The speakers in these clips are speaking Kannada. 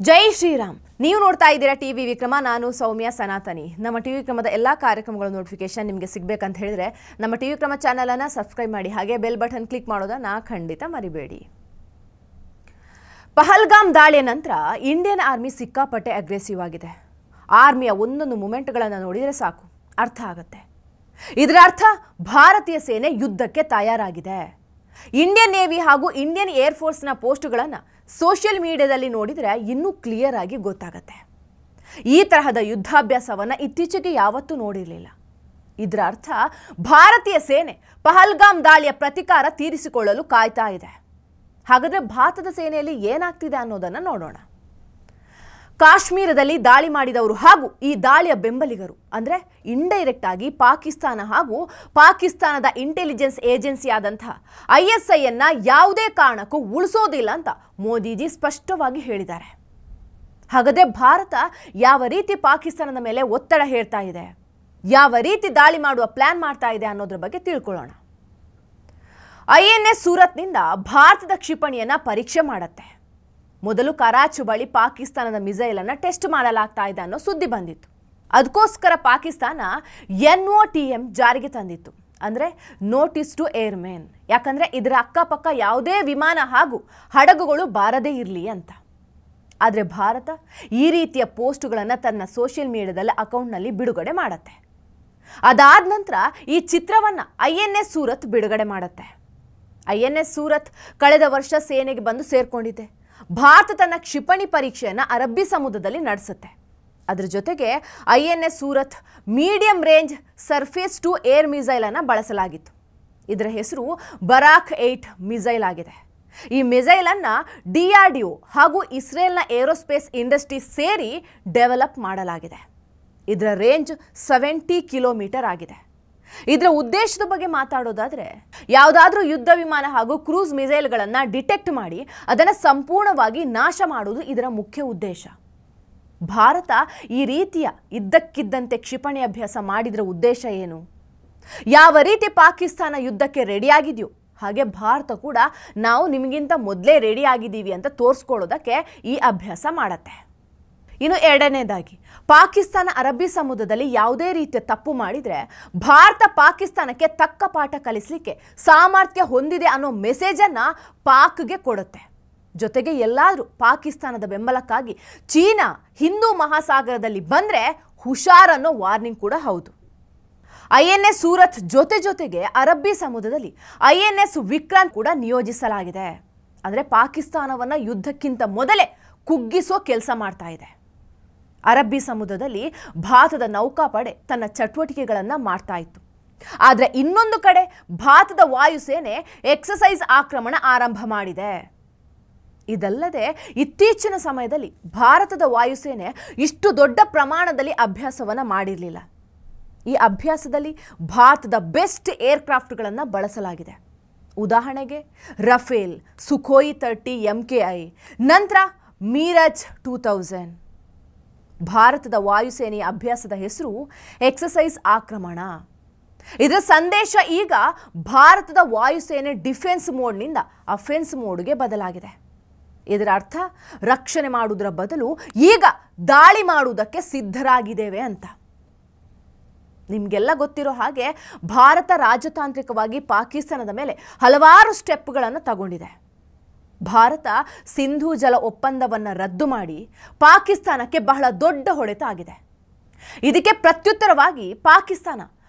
ಜೈ ಶ್ರೀರಾಮ್. ನೀವು ನೋಡ್ತಾ ಇದ್ದೀರಾ ಟಿವಿ ವಿಕ್ರಮ. ನಾನು ಸೌಮ್ಯ ಸನಾತನಿ. ನಮ್ಮ ಟಿವಿ ವಿಕ್ರಮದ ಎಲ್ಲ ಕಾರ್ಯಕ್ರಮಗಳ ನೋಟಿಫಿಕೇಶನ್ ನಿಮಗೆ ಸಿಗಬೇಕಂತ ಹೇಳಿದ್ರೆ ನಮ್ಮ ಟಿವಿ ವಿಕ್ರಮ ಚಾನೆಲ್ ಅನ್ನು ಸಬ್ಸ್ಕ್ರೈಬ್ ಮಾಡಿ, ಹಾಗೆ ಬೆಲ್ ಬಟನ್ ಕ್ಲಿಕ್ ಮಾಡೋದನ್ನ ಖಂಡಿತ ಮರಿಬೇಡಿ. ಪಹಲ್ಗಾಮ್ ದಾಳಿಯ ನಂತರ ಇಂಡಿಯನ್ ಆರ್ಮಿ ಸಿಕ್ಕಾಪಟ್ಟೆ ಅಗ್ರೆಸಿವ್ ಆಗಿದೆ. ಆರ್ಮಿಯ ಒಂದೊಂದು ಮೂಮೆಂಟ್ಗಳನ್ನು ನೋಡಿದರೆ ಸಾಕು ಅರ್ಥ ಆಗುತ್ತೆ. ಇದರ ಅರ್ಥ ಭಾರತೀಯ ಸೇನೆ ಯುದ್ಧಕ್ಕೆ ತಯಾರಾಗಿದೆ. ಇಂಡಿಯನ್ ನೇವಿ ಹಾಗೂ ಇಂಡಿಯನ್ ಏರ್ ಫೋರ್ಸ್ನ ಪೋಸ್ಟ್ಗಳನ್ನು ಸೋಷಿಯಲ್ ಮೀಡಿಯಾದಲ್ಲಿ ನೋಡಿದರೆ ಇನ್ನೂ ಕ್ಲಿಯರ್ ಆಗಿ ಗೊತ್ತಾಗುತ್ತೆ. ಈ ತರಹದ ಯುದ್ಧಾಭ್ಯಾಸವನ್ನು ಇತ್ತೀಚೆಗೆ ಯಾವತ್ತೂ ನೋಡಿರಲಿಲ್ಲ. ಇದರ ಅರ್ಥ ಭಾರತೀಯ ಸೇನೆ ಪಹಲ್ಗಾಮ್ ದಾಳಿಯ ಪ್ರತೀಕಾರ ತೀರಿಸಿಕೊಳ್ಳಲು ಕಾಯ್ತಾ ಇದೆ. ಹಾಗಾದರೆ ಭಾರತದ ಸೇನೆಯಲ್ಲಿ ಏನಾಗ್ತಿದೆ ಅನ್ನೋದನ್ನು ನೋಡೋಣ. ಕಾಶ್ಮೀರದಲ್ಲಿ ದಾಳಿ ಮಾಡಿದವರು ಹಾಗೂ ಈ ದಾಳಿಯ ಬೆಂಬಲಿಗರು ಅಂದರೆ ಇಂಡೈರೆಕ್ಟ್ ಆಗಿ ಪಾಕಿಸ್ತಾನ ಹಾಗೂ ಪಾಕಿಸ್ತಾನದ ಇಂಟೆಲಿಜೆನ್ಸ್ ಏಜೆನ್ಸಿ ಆದಂತಹ ISIಯನ್ನ ಯಾವುದೇ ಕಾರಣಕ್ಕೂ ಉಳಿಸೋದಿಲ್ಲ ಅಂತ ಮೋದಿಜಿ ಸ್ಪಷ್ಟವಾಗಿ ಹೇಳಿದ್ದಾರೆ. ಹಾಗಾದರೆ ಭಾರತ ಯಾವ ರೀತಿ ಪಾಕಿಸ್ತಾನದ ಮೇಲೆ ಒತ್ತಡ ಹೇರ್ತಾ ಇದೆ, ಯಾವ ರೀತಿ ದಾಳಿ ಮಾಡುವ ಪ್ಲಾನ್ ಮಾಡ್ತಾ ಇದೆ ಅನ್ನೋದ್ರ ಬಗ್ಗೆ ತಿಳ್ಕೊಳ್ಳೋಣ. INS ಸೂರತ್ನಿಂದ ಭಾರತದ ಕ್ಷಿಪಣಿಯನ್ನ ಪರೀಕ್ಷೆ ಮಾಡುತ್ತೆ. ಮೊದಲು ಕರಾಚಿ ಬಳಿ ಪಾಕಿಸ್ತಾನದ ಮಿಸೈಲ್ ಅನ್ನು ಟೆಸ್ಟ್ ಮಾಡಲಾಗ್ತಾ ಇದೆ ಅನ್ನೋ ಸುದ್ದಿ ಬಂದಿತ್ತು. ಅದಕ್ಕೋಸ್ಕರ ಪಾಕಿಸ್ತಾನ NOTM ಜಾರಿಗೆ ತಂದಿತ್ತು, ಅಂದರೆ ನೋಟಿಸ್ ಟು ಏರ್ಮೇನ್. ಯಾಕಂದರೆ ಇದರ ಅಕ್ಕಪಕ್ಕ ಯಾವುದೇ ವಿಮಾನ ಹಾಗೂ ಹಡಗುಗಳು ಬಾರದೇ ಇರಲಿ ಅಂತ. ಆದರೆ ಭಾರತ ಈ ರೀತಿಯ ಪೋಸ್ಟ್ಗಳನ್ನು ತನ್ನ ಸೋಷಿಯಲ್ ಮೀಡಿಯಾದಲ್ಲಿ ಅಕೌಂಟ್ನಲ್ಲಿ ಬಿಡುಗಡೆ ಮಾಡುತ್ತೆ. ಅದಾದ ನಂತರ ಈ ಚಿತ್ರವನ್ನು INS ಸೂರತ್ ಬಿಡುಗಡೆ ಮಾಡುತ್ತೆ. INS ಸೂರತ್ ಕಳೆದ ವರ್ಷ ಸೇನೆಗೆ ಬಂದು ಸೇರ್ಕೊಂಡಿದೆ. ಭಾರತ ತನ್ನ ಕ್ಷಿಪಣಿ ಪರೀಕ್ಷೆಯನ್ನು ಅರಬ್ಬಿ ಸಮುದ್ರದಲ್ಲಿ ನಡೆಸುತ್ತೆ. ಅದರ ಜೊತೆಗೆ INS Surat medium range surface to air missile ಅನ್ನು ಬಳಸಲಾಗಿತ್ತು. ಇದರ ಹೆಸರು ಬರಾಕ್ 8 ಮಿಸೈಲ್ ಆಗಿದೆ. ಈ ಮಿಸೈಲ್ ಅನ್ನು DRDO ಹಾಗೂ ಇಸ್ರೇಲ್ನ ಏರೋಸ್ಪೇಸ್ ಇಂಡಸ್ಟ್ರಿ ಸೇರಿ ಡೆವಲಪ್ ಮಾಡಲಾಗಿದೆ. ಇದರ ರೇಂಜ್ 70 ಕಿಲೋಮೀಟರ್ ಆಗಿದೆ. ಇದರ ಉದ್ದೇಶದ ಬಗ್ಗೆ ಮಾತಾಡೋದಾದರೆ, ಯಾವುದಾದ್ರೂ ಯುದ್ಧ ವಿಮಾನ ಹಾಗೂ ಕ್ರೂಸ್ ಮಿಸೈಲ್ಗಳನ್ನು ಡಿಟೆಕ್ಟ್ ಮಾಡಿ ಅದನ್ನು ಸಂಪೂರ್ಣವಾಗಿ ನಾಶ ಮಾಡುವುದು ಇದರ ಮುಖ್ಯ ಉದ್ದೇಶ. ಭಾರತ ಈ ರೀತಿಯ ಇದ್ದಕ್ಕಿದ್ದಂತೆ ಕ್ಷಿಪಣಿ ಅಭ್ಯಾಸ ಮಾಡಿದ್ರ ಉದ್ದೇಶ ಏನು? ಯಾವ ರೀತಿ ಪಾಕಿಸ್ತಾನ ಯುದ್ಧಕ್ಕೆ ರೆಡಿಯಾಗಿದೆಯೋ ಹಾಗೆ ಭಾರತ ಕೂಡ ನಾವು ನಿಮಗಿಂತ ಮೊದಲೇ ರೆಡಿ ಆಗಿದ್ದೀವಿ ಅಂತ ತೋರಿಸ್ಕೊಳ್ಳೋದಕ್ಕೆ ಈ ಅಭ್ಯಾಸ ಮಾಡತ್ತೆ. ಇನ್ನು ಎರಡನೇದಾಗಿ, ಪಾಕಿಸ್ತಾನ ಅರಬ್ಬಿ ಸಮುದ್ರದಲ್ಲಿ ಯಾವುದೇ ರೀತಿಯ ತಪ್ಪು ಮಾಡಿದರೆ ಭಾರತ ಪಾಕಿಸ್ತಾನಕ್ಕೆ ತಕ್ಕ ಪಾಠ ಕಲಿಸಲಿಕ್ಕೆ ಸಾಮರ್ಥ್ಯ ಹೊಂದಿದೆ ಅನ್ನೋ ಮೆಸೇಜನ್ನು ಪಾಕ್ಗೆ ಕೊಡುತ್ತೆ. ಜೊತೆಗೆ ಎಲ್ಲಾದರೂ ಪಾಕಿಸ್ತಾನದ ಬೆಂಬಲಕ್ಕಾಗಿ ಚೀನಾ ಹಿಂದೂ ಮಹಾಸಾಗರದಲ್ಲಿ ಬಂದರೆ ಹುಷಾರ್ ಅನ್ನೋ ವಾರ್ನಿಂಗ್ ಕೂಡ ಹೌದು. INS ಸೂರತ್ ಜೊತೆಗೆ ಅರಬ್ಬಿ ಸಮುದ್ರದಲ್ಲಿ INS ವಿಕ್ರಾಂತ್ ಕೂಡ ನಿಯೋಜಿಸಲಾಗಿದೆ. ಅಂದರೆ ಪಾಕಿಸ್ತಾನವನ್ನು ಯುದ್ಧಕ್ಕಿಂತ ಮೊದಲೇ ಕುಗ್ಗಿಸೋ ಕೆಲಸ ಮಾಡ್ತಾ ಇದೆ. ಅರಬ್ಬಿ ಸಮುದ್ರದಲ್ಲಿ ಭಾರತದ ನೌಕಾಪಡೆ ತನ್ನ ಚಟುವಟಿಕೆಗಳನ್ನು ಮಾಡ್ತಾ ಇತ್ತು. ಆದರೆ ಇನ್ನೊಂದು ಕಡೆ ಭಾರತದ ವಾಯುಸೇನೆ ಎಕ್ಸಸೈಸ್ ಆಕ್ರಮಣ ಆರಂಭ ಮಾಡಿದೆ. ಇದಲ್ಲದೆ ಇತ್ತೀಚಿನ ಸಮಯದಲ್ಲಿ ಭಾರತದ ವಾಯುಸೇನೆ ಇಷ್ಟು ದೊಡ್ಡ ಪ್ರಮಾಣದಲ್ಲಿ ಅಭ್ಯಾಸವನ್ನು ಮಾಡಿರಲಿಲ್ಲ. ಈ ಅಭ್ಯಾಸದಲ್ಲಿ ಭಾರತದ ಬೆಸ್ಟ್ ಏರ್ಕ್ರಾಫ್ಟ್ಗಳನ್ನು ಬಳಸಲಾಗಿದೆ. ಉದಾಹರಣೆಗೆ ರಫೇಲ್, ಸುಖೋಯಿ 30 MKI, ನಂತರ ಮೀರಜ್ 2000. ಭಾರತದ ವಾಯುಸೇನೆಯ ಅಭ್ಯಾಸದ ಹೆಸರು ಎಕ್ಸಸೈಸ್ ಆಕ್ರಮಣ. ಇದರ ಸಂದೇಶ ಈಗ ಭಾರತದ ವಾಯುಸೇನೆ ಡಿಫೆನ್ಸ್ ಮೋಡ್ನಿಂದ ಅಫೆನ್ಸ್ ಮೋಡ್ಗೆ ಬದಲಾಗಿದೆ. ಇದರ ಅರ್ಥ ರಕ್ಷಣೆ ಮಾಡುವುದರ ಬದಲು ಈಗ ದಾಳಿ ಮಾಡುವುದಕ್ಕೆ ಸಿದ್ಧರಾಗಿದ್ದೇವೆ ಅಂತ. ನಿಮಗೆಲ್ಲ ಗೊತ್ತಿರೋ ಹಾಗೆ ಭಾರತ ರಾಜತಾಂತ್ರಿಕವಾಗಿ ಪಾಕಿಸ್ತಾನದ ಮೇಲೆ ಹಲವಾರು ಸ್ಟೆಪ್ಗಳನ್ನು ತಗೊಂಡಿದೆ. ಭಾರತ ಸಿಂಧೂ ಜಲ ಒಪ್ಪಂದವನ್ನು ರದ್ದು ಮಾಡಿ ಪಾಕಿಸ್ತಾನಕ್ಕೆ ಬಹಳ ದೊಡ್ಡ ಹೊಡೆತ ಆಗಿದೆ. ಇದಕ್ಕೆ ಪ್ರತ್ಯುತ್ತರವಾಗಿ ಪಾಕಿಸ್ತಾನ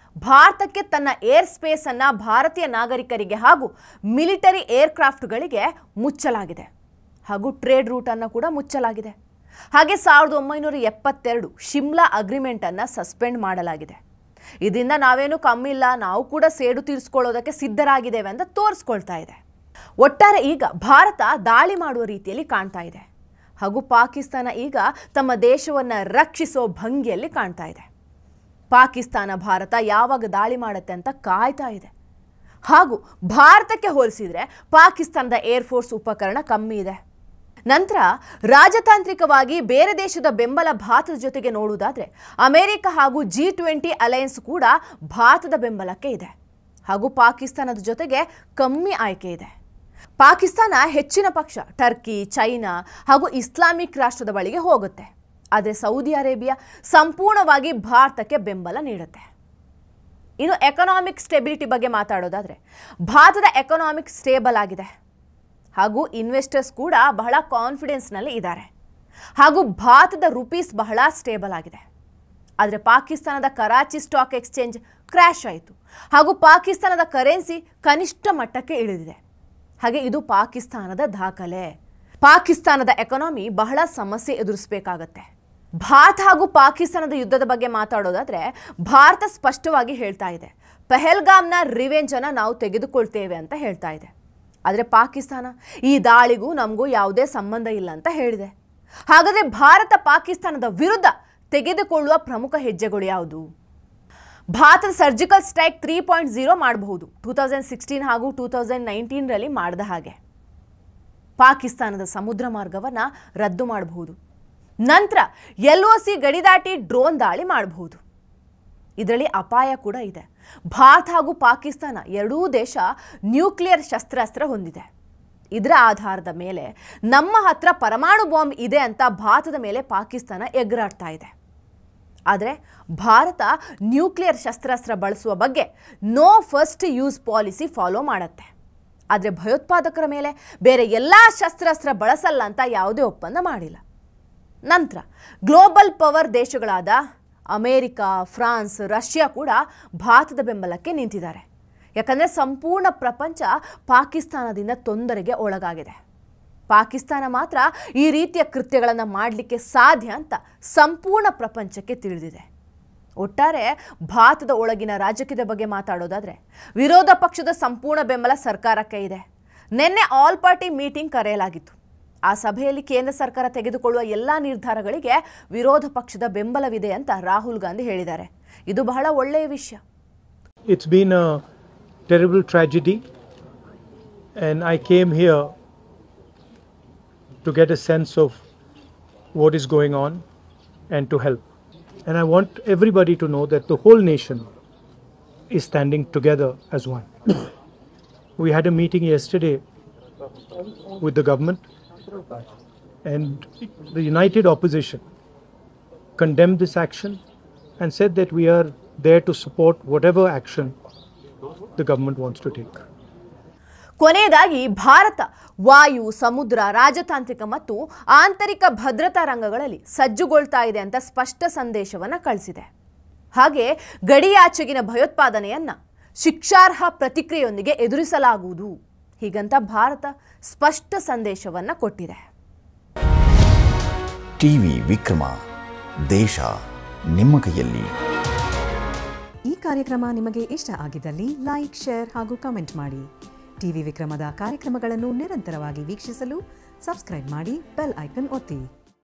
ಭಾರತಕ್ಕೆ ತನ್ನ ಏರ್ ಸ್ಪೇಸನ್ನು ಭಾರತೀಯ ನಾಗರಿಕರಿಗೆ ಹಾಗೂ ಮಿಲಿಟರಿ ಏರ್ಕ್ರಾಫ್ಟ್ಗಳಿಗೆ ಮುಚ್ಚಲಾಗಿದೆ ಹಾಗೂ ಟ್ರೇಡ್ ರೂಟನ್ನು ಕೂಡ ಮುಚ್ಚಲಾಗಿದೆ. ಹಾಗೆ 1972 ಶಿಮ್ಲಾ ಅಗ್ರಿಮೆಂಟನ್ನು ಸಸ್ಪೆಂಡ್ ಮಾಡಲಾಗಿದೆ. ಇದರಿಂದ ನಾವೇನು ಕಮ್ಮಿ ಇಲ್ಲ, ನಾವು ಕೂಡ ಸೇಡು ತೀರಿಸ್ಕೊಳ್ಳೋದಕ್ಕೆ ಸಿದ್ಧರಾಗಿದ್ದೇವೆ ಅಂತ ತೋರಿಸ್ಕೊಳ್ತಾ ಇದೆ. ಒಟ್ಟಾರೆ ಈಗ ಭಾರತ ದಾಳಿ ಮಾಡುವ ರೀತಿಯಲ್ಲಿ ಕಾಣ್ತಾ ಇದೆ ಹಾಗೂ ಪಾಕಿಸ್ತಾನ ಈಗ ತಮ್ಮ ದೇಶವನ್ನು ರಕ್ಷಿಸೋ ಭಂಗಿಯಲ್ಲಿ ಕಾಣ್ತಾ ಇದೆ. ಪಾಕಿಸ್ತಾನ ಭಾರತ ಯಾವಾಗ ದಾಳಿ ಮಾಡುತ್ತೆ ಅಂತ ಕಾಯ್ತಾ ಇದೆ. ಹಾಗೂ ಭಾರತಕ್ಕೆ ಹೋಲಿಸಿದರೆ ಪಾಕಿಸ್ತಾನದ ಏರ್ಫೋರ್ಸ್ ಉಪಕರಣ ಕಮ್ಮಿ ಇದೆ. ನಂತರ ರಾಜತಾಂತ್ರಿಕವಾಗಿ ಬೇರೆ ದೇಶದ ಬೆಂಬಲ ಭಾರತದ ಜೊತೆಗೆ ನೋಡುವುದಾದರೆ ಅಮೆರಿಕ ಹಾಗೂ G20 ಅಲಯನ್ಸ್ ಕೂಡ ಭಾರತದ ಬೆಂಬಲಕ್ಕೆ ಇದೆ ಹಾಗೂ ಪಾಕಿಸ್ತಾನದ ಜೊತೆಗೆ ಕಮ್ಮಿ ಆಯ್ಕೆ ಇದೆ. ಪಾಕಿಸ್ತಾನ ಹೆಚ್ಚಿನ ಪಕ್ಷ ಟರ್ಕಿ, ಚೈನಾ ಹಾಗೂ ಇಸ್ಲಾಮಿಕ್ ರಾಷ್ಟ್ರದ ಬಳಿಗೆ ಹೋಗುತ್ತೆ. ಆದರೆ ಸೌದಿ ಅರೇಬಿಯಾ ಸಂಪೂರ್ಣವಾಗಿ ಭಾರತಕ್ಕೆ ಬೆಂಬಲ ನೀಡುತ್ತೆ. ಇನ್ನು ಎಕನಾಮಿಕ್ ಸ್ಟೆಬಿಲಿಟಿ ಬಗ್ಗೆ ಮಾತಾಡೋದಾದರೆ ಭಾರತದ ಎಕನಾಮಿಕ್ ಸ್ಟೇಬಲ್ ಆಗಿದೆ ಹಾಗೂ ಇನ್ವೆಸ್ಟರ್ಸ್ ಕೂಡ ಬಹಳ ಕಾನ್ಫಿಡೆನ್ಸ್ನಲ್ಲಿ ಇದ್ದಾರೆ ಹಾಗೂ ಭಾರತದ ರುಪೀಸ್ ಬಹಳ ಸ್ಟೇಬಲ್ ಆಗಿದೆ. ಆದರೆ ಪಾಕಿಸ್ತಾನದ ಕರಾಚಿ ಸ್ಟಾಕ್ ಎಕ್ಸ್ಚೇಂಜ್ ಕ್ರ್ಯಾಶ್ ಆಯಿತು ಹಾಗೂ ಪಾಕಿಸ್ತಾನದ ಕರೆನ್ಸಿ ಕನಿಷ್ಠ ಮಟ್ಟಕ್ಕೆ ಇಳಿದಿದೆ. ಹಾಗೆ ಇದು ಪಾಕಿಸ್ತಾನದ ದಾಖಲೆ. ಪಾಕಿಸ್ತಾನದ ಎಕಾನಮಿ ಬಹಳ ಸಮಸ್ಯೆ ಎದುರಿಸಬೇಕಾಗತ್ತೆ. ಭಾರತ ಹಾಗೂ ಪಾಕಿಸ್ತಾನದ ಯುದ್ಧದ ಬಗ್ಗೆ ಮಾತಾಡೋದಾದರೆ ಭಾರತ ಸ್ಪಷ್ಟವಾಗಿ ಹೇಳ್ತಾ ಇದೆ, ಪಹಲ್ಗಾಮ್ನ ರಿವೆಂಜನ್ನು ನಾವು ತೆಗೆದುಕೊಳ್ತೇವೆ ಅಂತ ಹೇಳ್ತಾ ಇದೆ. ಆದರೆ ಪಾಕಿಸ್ತಾನ ಈ ದಾಳಿಗೂ ನಮಗೂ ಯಾವುದೇ ಸಂಬಂಧ ಇಲ್ಲ ಅಂತ ಹೇಳಿದೆ. ಹಾಗಾದರೆ ಭಾರತ ಪಾಕಿಸ್ತಾನದ ವಿರುದ್ಧ ತೆಗೆದುಕೊಳ್ಳುವ ಪ್ರಮುಖ ಹೆಜ್ಜೆಗಳು ಯಾವುದು? ಭಾರತದ ಸರ್ಜಿಕಲ್ ಸ್ಟ್ರೈಕ್ 3.0 ಮಾಡಬಹುದು. 2016 ಹಾಗೂ 2019ರಲ್ಲಿ ಮಾಡಿದ ಹಾಗೆ ಪಾಕಿಸ್ತಾನದ ಸಮುದ್ರ ಮಾರ್ಗವನ್ನು ರದ್ದು ಮಾಡಬಹುದು. ನಂತರ LOC ಗಡಿ ದಾಟಿ ಡ್ರೋನ್ ದಾಳಿ ಮಾಡಬಹುದು. ಇದರಲ್ಲಿ ಅಪಾಯ ಕೂಡ ಇದೆ. ಭಾರತ ಹಾಗೂ ಪಾಕಿಸ್ತಾನ ಎರಡೂ ದೇಶ ನ್ಯೂಕ್ಲಿಯರ್ ಶಸ್ತ್ರಾಸ್ತ್ರ ಹೊಂದಿದೆ. ಇದರ ಆಧಾರದ ಮೇಲೆ ನಮ್ಮ ಹತ್ರ ಪರಮಾಣು ಬಾಂಬ್ ಇದೆ ಅಂತ ಭಾರತದ ಮೇಲೆ ಪಾಕಿಸ್ತಾನ ಎಗರಾಡ್ತಾ ಇದೆ. ಆದರೆ ಭಾರತ ನ್ಯೂಕ್ಲಿಯರ್ ಶಸ್ತ್ರಾಸ್ತ್ರ ಬಳಸುವ ಬಗ್ಗೆ no first use policy follow ಮಾಡುತ್ತೆ. ಆದರೆ ಭಯೋತ್ಪಾದಕರ ಮೇಲೆ ಬೇರೆ ಎಲ್ಲ ಶಸ್ತ್ರಾಸ್ತ್ರ ಬಳಸಲ್ಲ ಅಂತ ಯಾವುದೇ ಒಪ್ಪಂದ ಮಾಡಿಲ್ಲ. ನಂತರ ಗ್ಲೋಬಲ್ ಪವರ್ ದೇಶಗಳಾದ ಅಮೇರಿಕಾ, ಫ್ರಾನ್ಸ್, ರಷ್ಯಾ ಕೂಡ ಭಾರತದ ಬೆಂಬಲಕ್ಕೆ ನಿಂತಿದ್ದಾರೆ. ಯಾಕಂದರೆ ಸಂಪೂರ್ಣ ಪ್ರಪಂಚ ಪಾಕಿಸ್ತಾನದಿಂದ ತೊಂದರೆಗೆ ಒಳಗಾಗಿದೆ. ಪಾಕಿಸ್ತಾನ ಮಾತ್ರ ಈ ರೀತಿಯ ಕೃತ್ಯಗಳನ್ನು ಮಾಡಲಿಕ್ಕೆ ಸಾಧ್ಯ ಅಂತ ಸಂಪೂರ್ಣ ಪ್ರಪಂಚಕ್ಕೆ ತಿಳಿದಿದೆ. ಒಟ್ಟಾರೆ ಭಾರತದ ಒಳಗಿನ ರಾಜಕೀಯದ ಬಗ್ಗೆ ಮಾತಾಡೋದಾದರೆ ವಿರೋಧ ಪಕ್ಷದ ಸಂಪೂರ್ಣ ಬೆಂಬಲ ಸರ್ಕಾರಕ್ಕೆ ಇದೆ. ನಿನ್ನೆ ಆಲ್ ಪಾರ್ಟಿ ಮೀಟಿಂಗ್ ಕರೆಯಲಾಗಿತ್ತು. ಆ ಸಭೆಯಲ್ಲಿ ಕೇಂದ್ರ ಸರ್ಕಾರ ತೆಗೆದುಕೊಳ್ಳುವ ಎಲ್ಲ ನಿರ್ಧಾರಗಳಿಗೆ ವಿರೋಧ ಪಕ್ಷದ ಬೆಂಬಲವಿದೆ ಅಂತ ರಾಹುಲ್ ಗಾಂಧಿ ಹೇಳಿದ್ದಾರೆ. ಇದು ಬಹಳ ಒಳ್ಳೆಯ ವಿಷಯ. It's been a terrible tragedy and I came here to get a sense of what is going on and to help. And I want everybody to know that the whole nation is standing together as one. We had a meeting yesterday with the government and the united opposition condemned this action and said that we are there to support whatever action the government wants to take. ಕೊನೆಯದಾಗಿ ಭಾರತ ವಾಯು, ಸಮುದ್ರ, ರಾಜತಾಂತ್ರಿಕ ಮತ್ತು ಆಂತರಿಕ ಭದ್ರತಾ ರಂಗಗಳಲ್ಲಿ ಸಜ್ಜುಗೊಳ್ತಾ ಇದೆ ಅಂತ ಸ್ಪಷ್ಟ ಸಂದೇಶವನ್ನು ಕಳಿಸಿದೆ. ಹಾಗೆ ಗಡಿಯಾಚೆಗಿನ ಭಯೋತ್ಪಾದನೆಯನ್ನ ಶಿಕ್ಷಾರ್ಹ ಪ್ರತಿಕ್ರಿಯೆಯೊಂದಿಗೆ ಎದುರಿಸಲಾಗುವುದು ಹೀಗಂತ ಭಾರತ ಸ್ಪಷ್ಟ ಸಂದೇಶವನ್ನು ಕೊಟ್ಟಿದೆ. ಟಿವಿ ವಿಕ್ರಮ, ದೇಶ ನಿಮ್ಮ ಕೈಯಲ್ಲಿ. ಈ ಕಾರ್ಯಕ್ರಮ ನಿಮಗೆ ಇಷ್ಟ ಆಗಿದ್ದಲ್ಲಿ ಲೈಕ್, ಶೇರ್ ಹಾಗೂ ಕಮೆಂಟ್ ಮಾಡಿ. ಟಿವಿ ವಿಕ್ರಮದ ಕಾರ್ಯಕ್ರಮಗಳನ್ನು ನಿರಂತರವಾಗಿ ವೀಕ್ಷಿಸಲು ಸಬ್ಸ್ಕ್ರೈಬ್ ಮಾಡಿ, ಬೆಲ್ ಐಕನ್ ಒತ್ತಿ.